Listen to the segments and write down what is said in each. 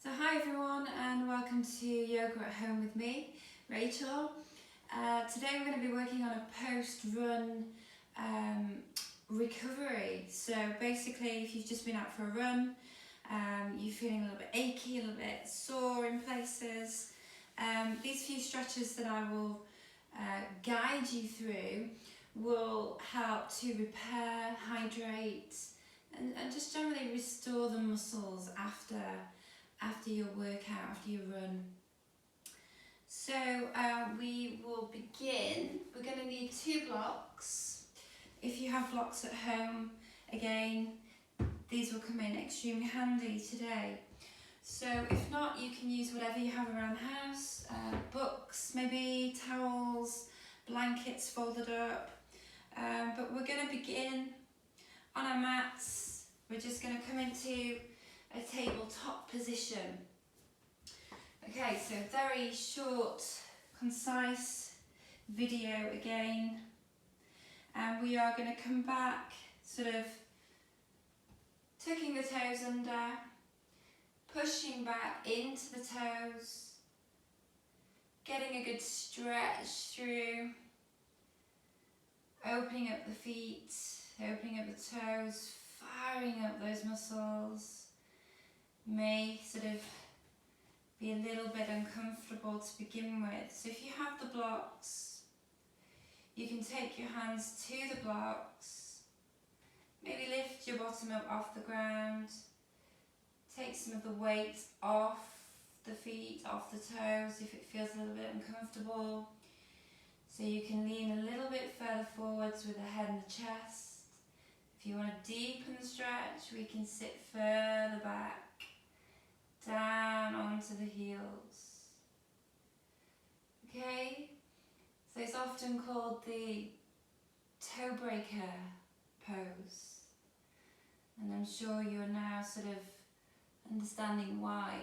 So hi everyone and welcome to Yoga at Home with me, Rachel. Today we're going to be working on a post-run recovery. So basically if you've just been out for a run, you're feeling a little bit achy, a little bit sore in places, these few stretches that I will guide you through will help to repair, hydrate and just generally restore the muscles after your workout, after your run. So we will begin. We're going to need 2 blocks. If you have blocks at home, again, these will come in extremely handy today. So if not, you can use whatever you have around the house, books, maybe towels, blankets folded up. But we're going to begin on our mats. We're just going to come into a tabletop position. Okay, so very short, concise video again. And we are going to come back, sort of tucking the toes under, pushing back into the toes, getting a good stretch through, opening up the feet, opening up the toes, firing up those muscles. May sort of be a little bit uncomfortable to begin with. So if you have the blocks, you can take your hands to the blocks, maybe lift your bottom up off the ground, take some of the weight off the feet, off the toes if it feels a little bit uncomfortable. So you can lean a little bit further forwards with the head and the chest. If you want to deepen the stretch, we can sit further back, down onto the heels. Okay, so it's often called the toe breaker pose, and I'm sure you're now sort of understanding why.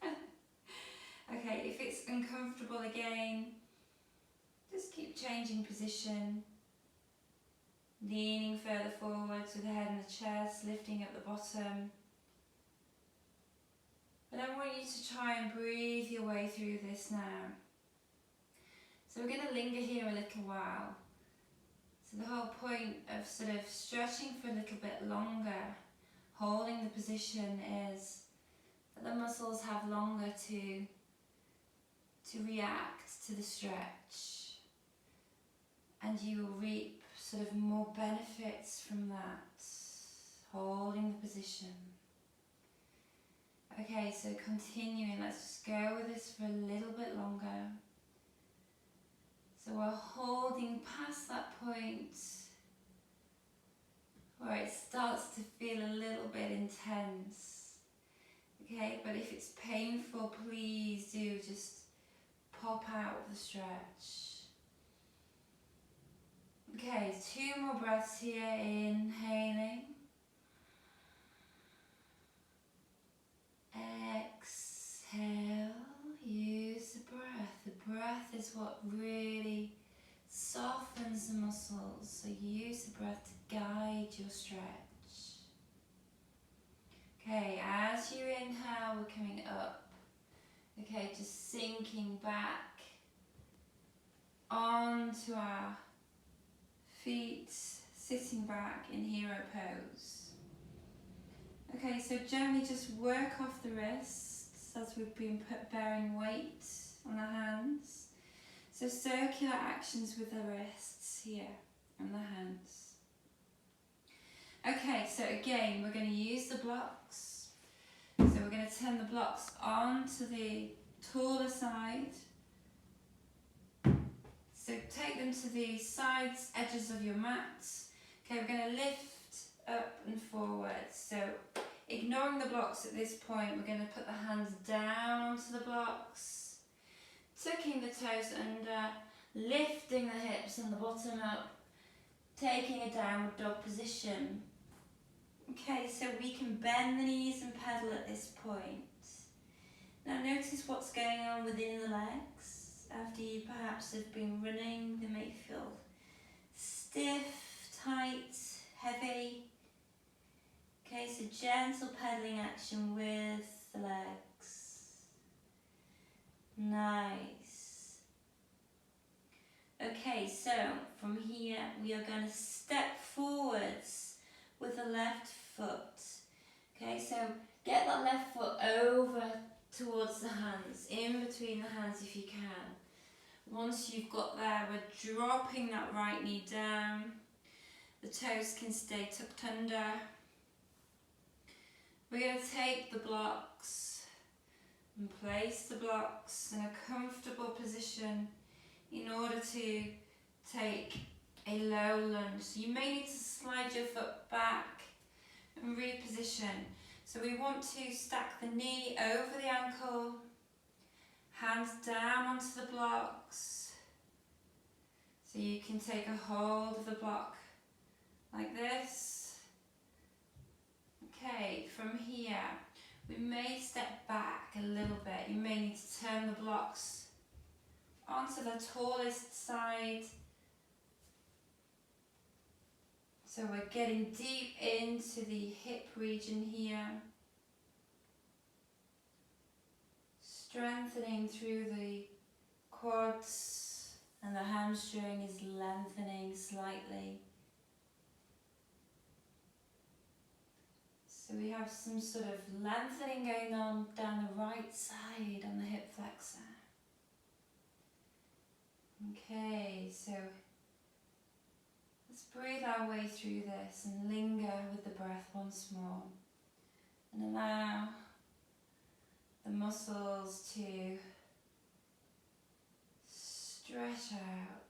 Okay, if it's uncomfortable again, just keep changing position, leaning further forwards with the head and the chest, lifting up the bottom. But I want you to try and breathe your way through this now. So we're going to linger here a little while. So the whole point of sort of stretching for a little bit longer, holding the position, is that the muscles have longer to react to the stretch. And you will reap sort of more benefits from that, holding the position. Okay, so continuing, let's just go with this for a little bit longer. So we're holding past that point where it starts to feel a little bit intense. Okay, but if it's painful, please do just pop out of the stretch. Okay, 2 more breaths here, inhaling. Exhale, use the breath. The breath is what really softens the muscles, so use the breath to guide your stretch. Okay, as you inhale, we're coming up. Okay, just sinking back onto our feet, sitting back in hero pose. Okay, so gently just work off the wrists as we've been bearing weight on our hands. So circular actions with the wrists here and the hands. Okay, so again, we're going to use the blocks. So we're going to turn the blocks onto the taller side. So take them to the sides, edges of your mat. Okay, we're going to lift up and forward. So ignoring the blocks at this point, we're going to put the hands down onto the blocks, tucking the toes under, lifting the hips and the bottom up, taking a downward dog position. Okay, so we can bend the knees and pedal at this point. Now notice what's going on within the legs. After you perhaps have been running, they may feel stiff, tight, heavy. Okay, so gentle pedaling action with the legs. Nice. Okay, so from here we are going to step forwards with the left foot. Okay, so get that left foot over towards the hands, in between the hands if you can. Once you've got there, we're dropping that right knee down. The toes can stay tucked under. We're going to take the blocks and place the blocks in a comfortable position in order to take a low lunge. So you may need to slide your foot back and reposition. So we want to stack the knee over the ankle, hands down onto the blocks. So you can take a hold of the block like this. Okay, from here, we may step back a little bit. You may need to turn the blocks onto the tallest side. So we're getting deep into the hip region here. Strengthening through the quads, and the hamstring is lengthening slightly. So we have some sort of lengthening going on down the right side on the hip flexor. Okay, so let's breathe our way through this and linger with the breath once more. And allow the muscles to stretch out,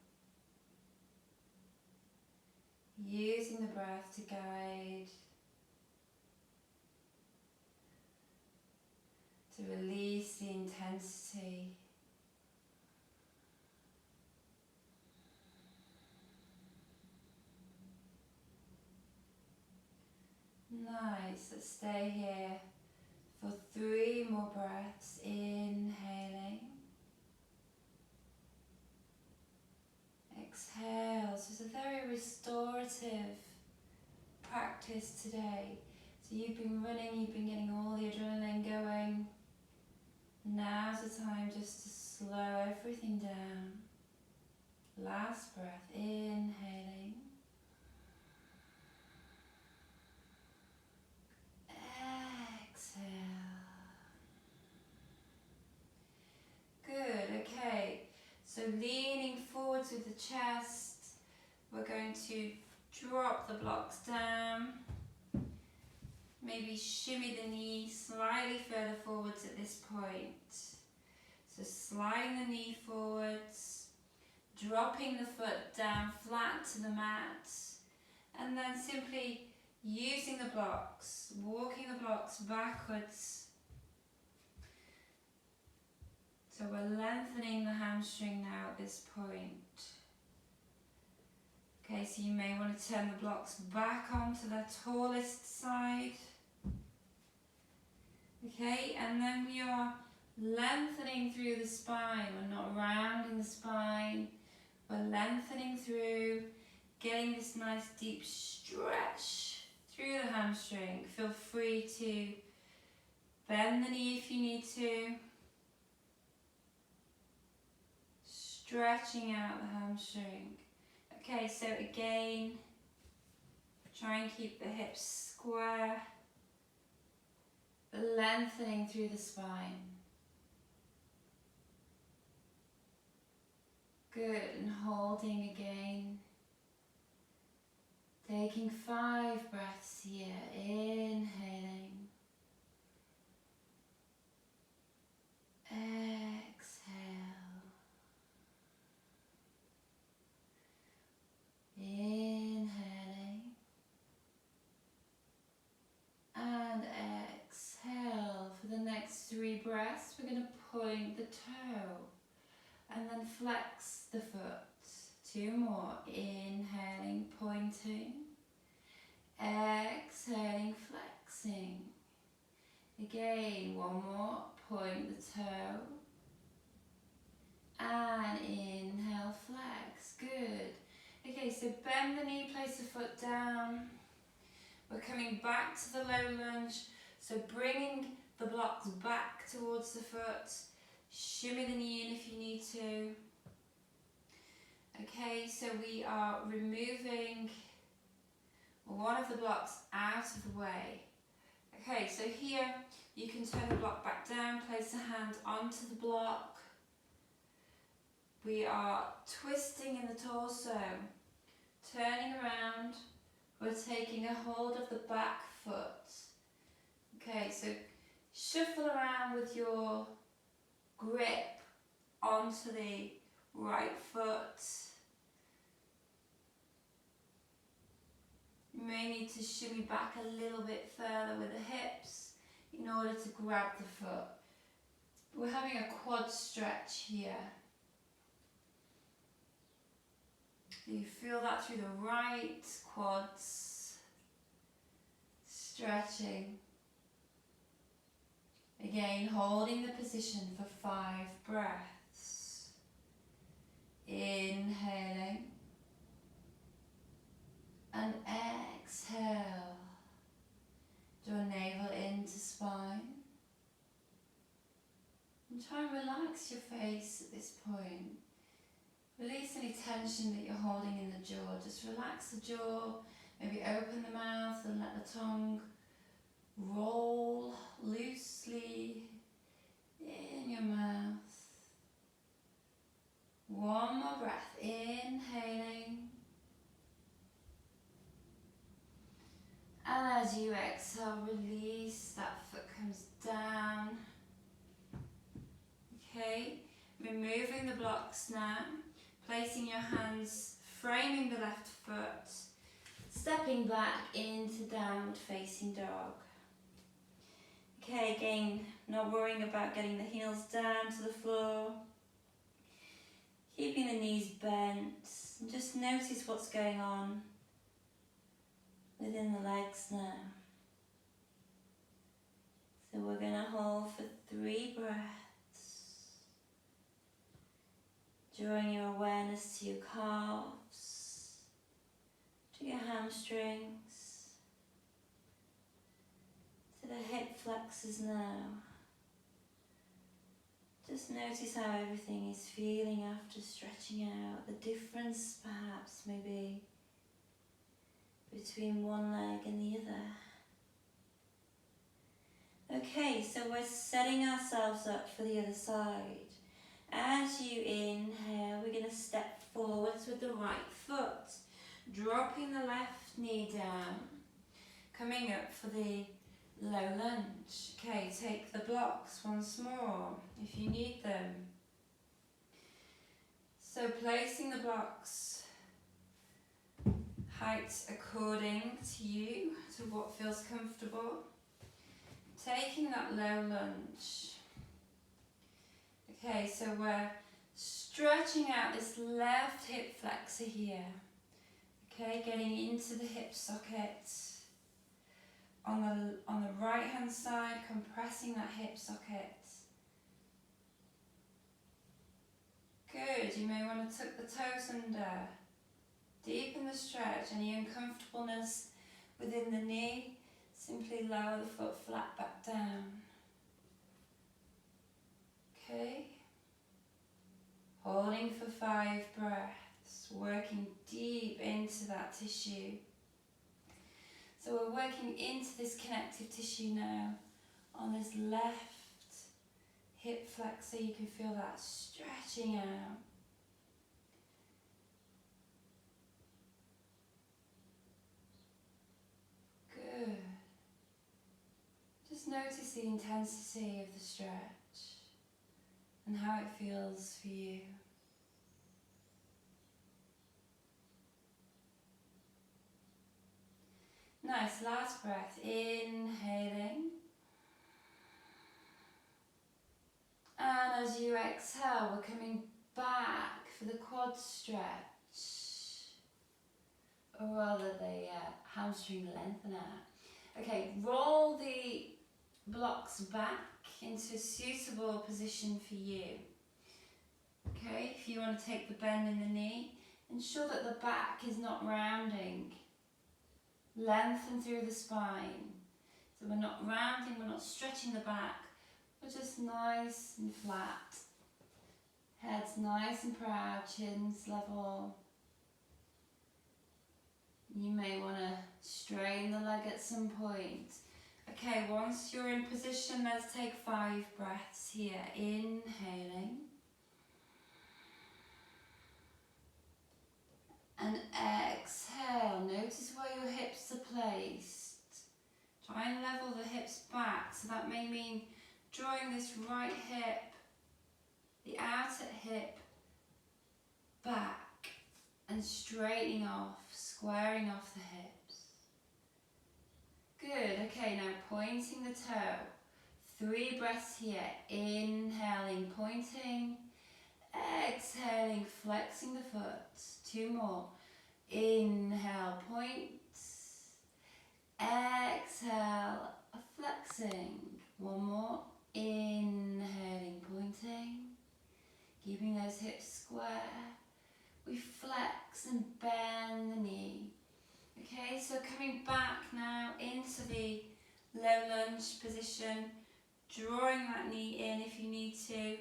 using the breath to guide, to release the intensity. Nice, let's stay here for 3 more breaths, inhaling, exhale. So it's a very restorative practice today. So you've been running, you've been getting all the adrenaline going. Now's the time just to slow everything down. Last breath, inhaling. Exhale. Good, okay. So leaning forwards with the chest, we're going to drop the blocks down. Maybe shimmy the knee slightly further forwards at this point. So sliding the knee forwards, dropping the foot down flat to the mat, and then simply using the blocks, walking the blocks backwards. So we're lengthening the hamstring now at this point. Okay, so you may want to turn the blocks back onto the tallest side. Okay, and then we are lengthening through the spine. We're not rounding the spine. We're lengthening through, getting this nice deep stretch through the hamstring. Feel free to bend the knee if you need to. Stretching out the hamstring. Okay, so again, try and keep the hips square. Lengthening through the spine. Good, and holding again. Taking 5 breaths here, inhaling. Exhale. Inhaling. And exhale. For the next 3 breaths, we're going to point the toe and then flex the foot. 2 more. Inhaling, pointing. Exhaling, flexing. Again, 1 more. Point the toe. And inhale, flex. Good. Okay, so bend the knee, place the foot down. We're coming back to the low lunge. So bringing the blocks back towards the foot. Shimmy the knee in if you need to. Okay, so we are removing one of the blocks out of the way. Okay, so here you can turn the block back down, place a hand onto the block. We are twisting in the torso, turning around. We're taking a hold of the back foot. Okay, so shuffle around with your grip onto the right foot. You may need to shimmy back a little bit further with the hips in order to grab the foot. We're having a quad stretch here. You feel that through the right quads, stretching. Again, holding the position for 5 breaths. Inhaling and exhale. Draw navel into spine. And try and relax your face at this point. Release any tension that you're holding in the jaw. Just relax the jaw, maybe open the mouth and let the tongue roll loosely in your mouth. One more breath, inhaling. And as you exhale, release, that foot comes down. Okay, removing the blocks now. Placing your hands, framing the left foot, stepping back into downward facing dog. Okay, again, not worrying about getting the heels down to the floor. Keeping the knees bent, and just notice what's going on within the legs now. So we're going to hold for 3 breaths. Drawing your awareness to your calves, to your hamstrings, to the hip flexors now. Just notice how everything is feeling after stretching out. The difference perhaps maybe between one leg and the other. Okay, so we're setting ourselves up for the other side. As you inhale, we're going to step forwards with the right foot, dropping the left knee down, coming up for the low lunge. Okay, take the blocks once more if you need them. So placing the blocks height according to you, to what feels comfortable. Taking that low lunge. Okay, so we're stretching out this left hip flexor here. Okay, getting into the hip socket. On the right hand side, compressing that hip socket. Good, you may want to tuck the toes under. Deepen the stretch. Any uncomfortableness within the knee, simply lower the foot flat back down. Okay. Holding for 5 breaths, working deep into that tissue. So we're working into this connective tissue now on this left hip flexor. You can feel that stretching out. Good. Just notice the intensity of the stretch and how it feels for you. Nice, last breath, inhaling. And as you exhale, we're coming back for the quad stretch. Or rather the hamstring lengthen out. Okay, roll the blocks back into a suitable position for you. Okay, if you want to take the bend in the knee, ensure that the back is not rounding. Lengthen through the spine. So we're not rounding, we're not stretching the back, we're just nice and flat. Head's nice and proud, chin's level. You may want to strain the leg at some point. Okay, once you're in position, let's take 5 breaths here. Inhaling. And exhale. Notice where your hips are placed. Try and level the hips back. So that may mean drawing this right hip, the outer hip, back and straightening off, squaring off the hips. Good. Okay, now pointing the toe. 3 breaths here. Inhaling, pointing. Exhaling, flexing the foot. 2 more. Inhale, point. Exhale, flexing. 1 more. Inhaling, pointing. Keeping those hips square. We flex and bend the knee. Okay, so coming back now into the low lunge position. Drawing that knee in if you need to.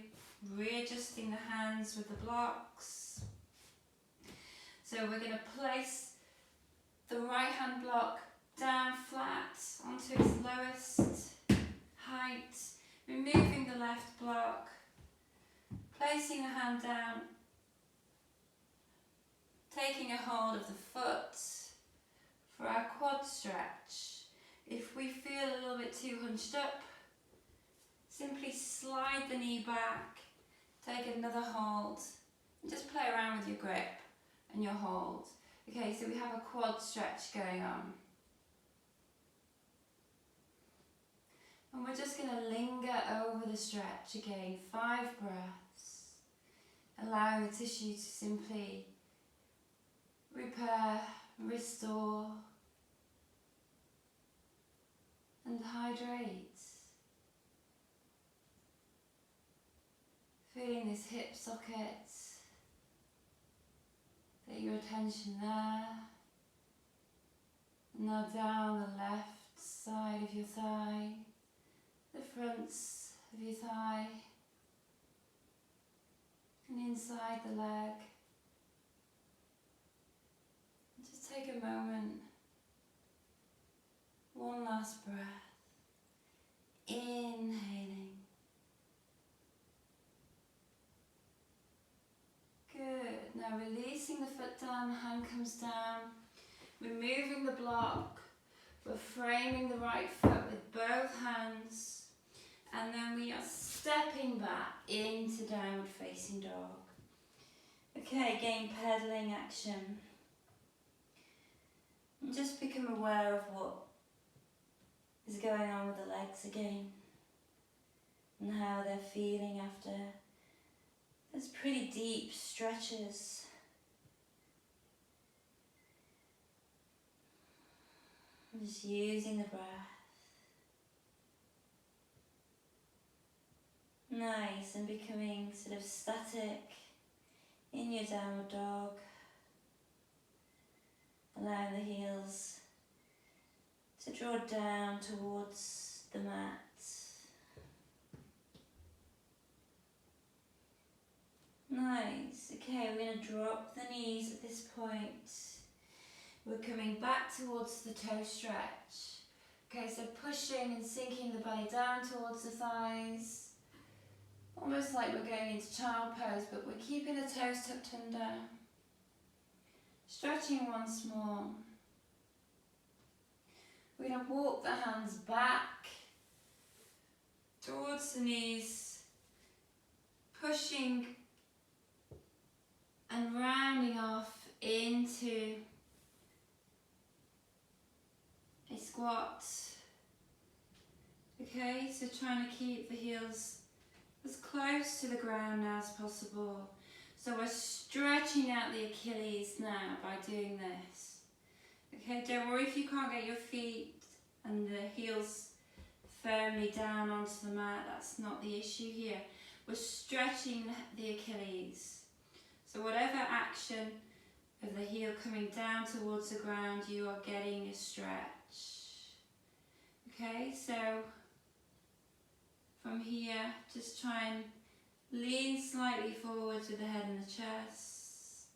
Readjusting the hands with the blocks. So we're going to place the right hand block down flat onto its lowest height, removing the left block, placing the hand down, taking a hold of the foot for our quad stretch. If we feel a little bit too hunched up, simply slide the knee back, take another hold, and just play around with your grip and your hold. Okay, so we have a quad stretch going on. And we're just going to linger over the stretch again, 5 breaths, allowing the tissue to simply repair, restore, and hydrate. Feeling this hip socket, get your attention there. Now down the left side of your thigh, the fronts of your thigh, and inside the leg. Just take a moment, 1 last breath, inhaling. Good. Now releasing the foot down, the hand comes down, removing the block. We're framing the right foot with both hands, and then we are stepping back into downward facing dog. Okay, again, pedaling action. And just become aware of what is going on with the legs again, and how they're feeling after those pretty deep stretches. And just using the breath. Nice, and becoming sort of static in your downward dog. Allowing the heels to draw down towards the mat. Nice. Okay, we're going to drop the knees at this point. We're coming back towards the toe stretch. Okay, so pushing and sinking the belly down towards the thighs. Almost like we're going into child pose, but we're keeping the toes tucked under. Stretching once more. We're going to walk the hands back towards the knees, pushing and rounding off into a squat. Okay, so trying to keep the heels as close to the ground now as possible. So we're stretching out the Achilles now by doing this. Okay, don't worry if you can't get your feet and the heels firmly down onto the mat, that's not the issue here. We're stretching the Achilles. So whatever action of the heel coming down towards the ground, you are getting a stretch. Okay, so from here, just try and lean slightly forwards with the head and the chest.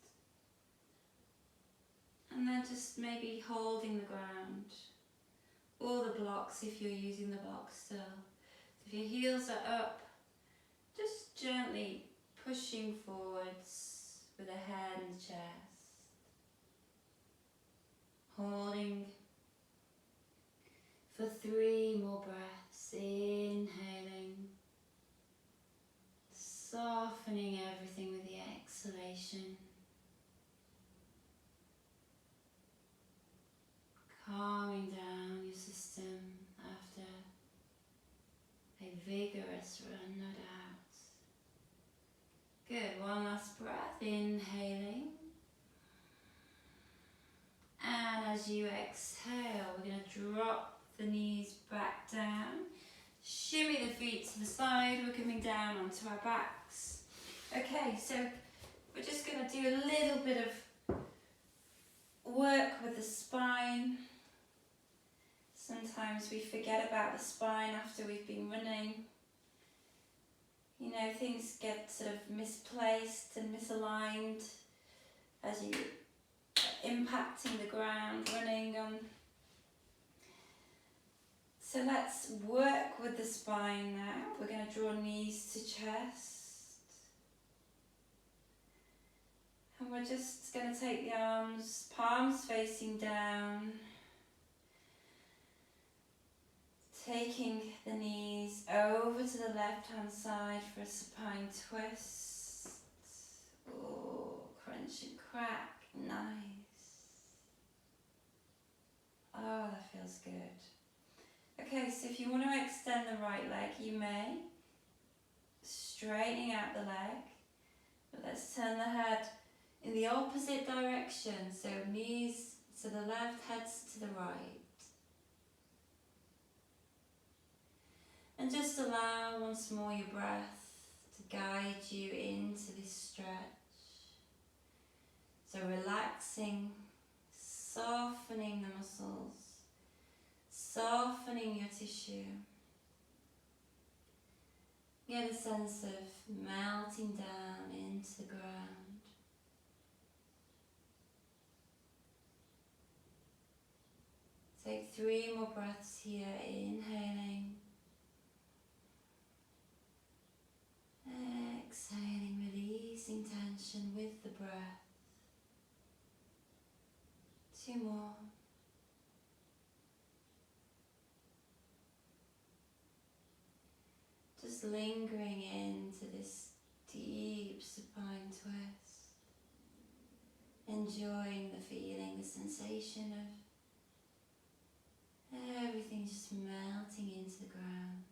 And then just maybe holding the ground. Or the blocks if you're using the blocks still. If your heels are up, just gently pushing forwards with the head and the chest. Holding for 3 more breaths. Inhaling. Softening everything with the exhalation. Calming down your system after a vigorous run, no doubt. Good, one last breath, inhaling. And as you exhale, we're going to drop the knees back down. Shimmy the feet to the side, we're coming down onto our backs. Okay, so we're just going to do a little bit of work with the spine. Sometimes we forget about the spine after we've been running. You know, things get sort of misplaced and misaligned as you are impacting the ground, running on. So let's work with the spine now. We're going to draw knees to chest. And we're just going to take the arms, palms facing down. Taking the knees over to the left hand side for a supine twist. Oh, crunch and crack, nice. Oh, that feels good. Okay, so if you want to extend the right leg, you may. Straightening out the leg. But let's turn the head in the opposite direction. So knees to the left, heads to the right. And just allow once more your breath to guide you into this stretch. So relaxing, softening the muscles, softening your tissue. Get a sense of melting down into the ground. Take 3 more breaths here, inhaling. Exhaling, releasing tension with the breath. 2 more. Just lingering into this deep supine twist. Enjoying the feeling, the sensation of everything just melting into the ground.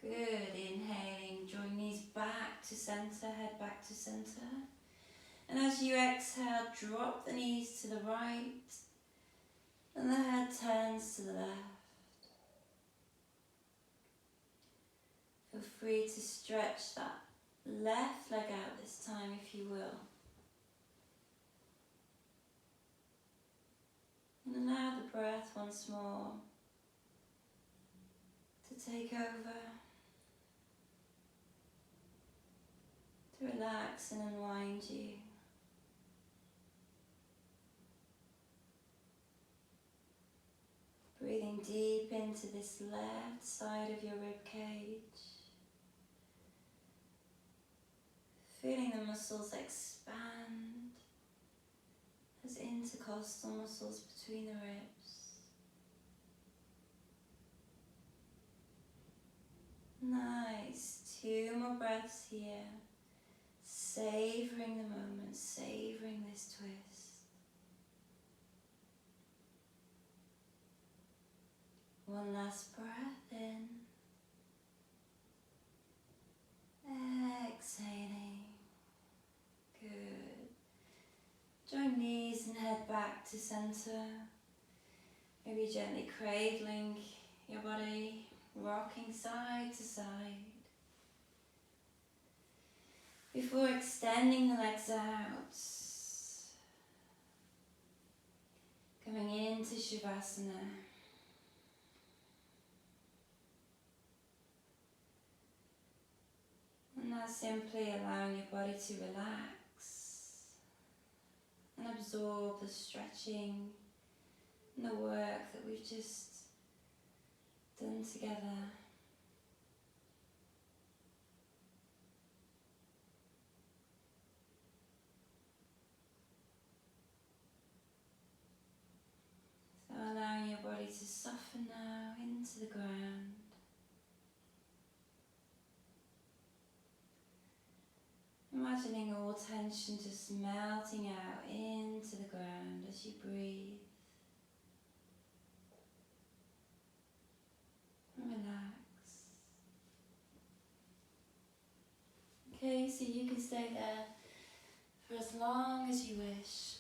Good, inhaling, drawing knees back to center, head back to center. And as you exhale, drop the knees to the right and the head turns to the left. Feel free to stretch that left leg out this time if you will. And allow the breath once more to take over. To relax and unwind you. Breathing deep into this left side of your rib cage. Feeling the muscles expand as intercostal muscles between the ribs. Nice. 2 more breaths here. Savouring the moment, savouring this twist. One last breath in. Exhaling. Good. Join knees and head back to centre. Maybe gently cradling your body, rocking side to side. Before extending the legs out, coming into Shavasana. simply allowing your body to relax and absorb the stretching and the work that we've just done together. So allowing your body to soften now into the ground. Imagining all tension just melting out into the ground as you breathe. And relax. Okay, so you can stay there for as long as you wish.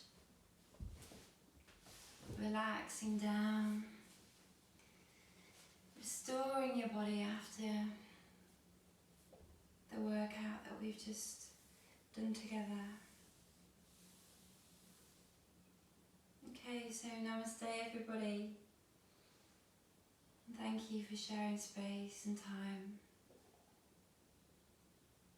Relaxing down. Restoring your body after the workout that we've just done together. Okay, so namaste everybody. Thank you for sharing space and time.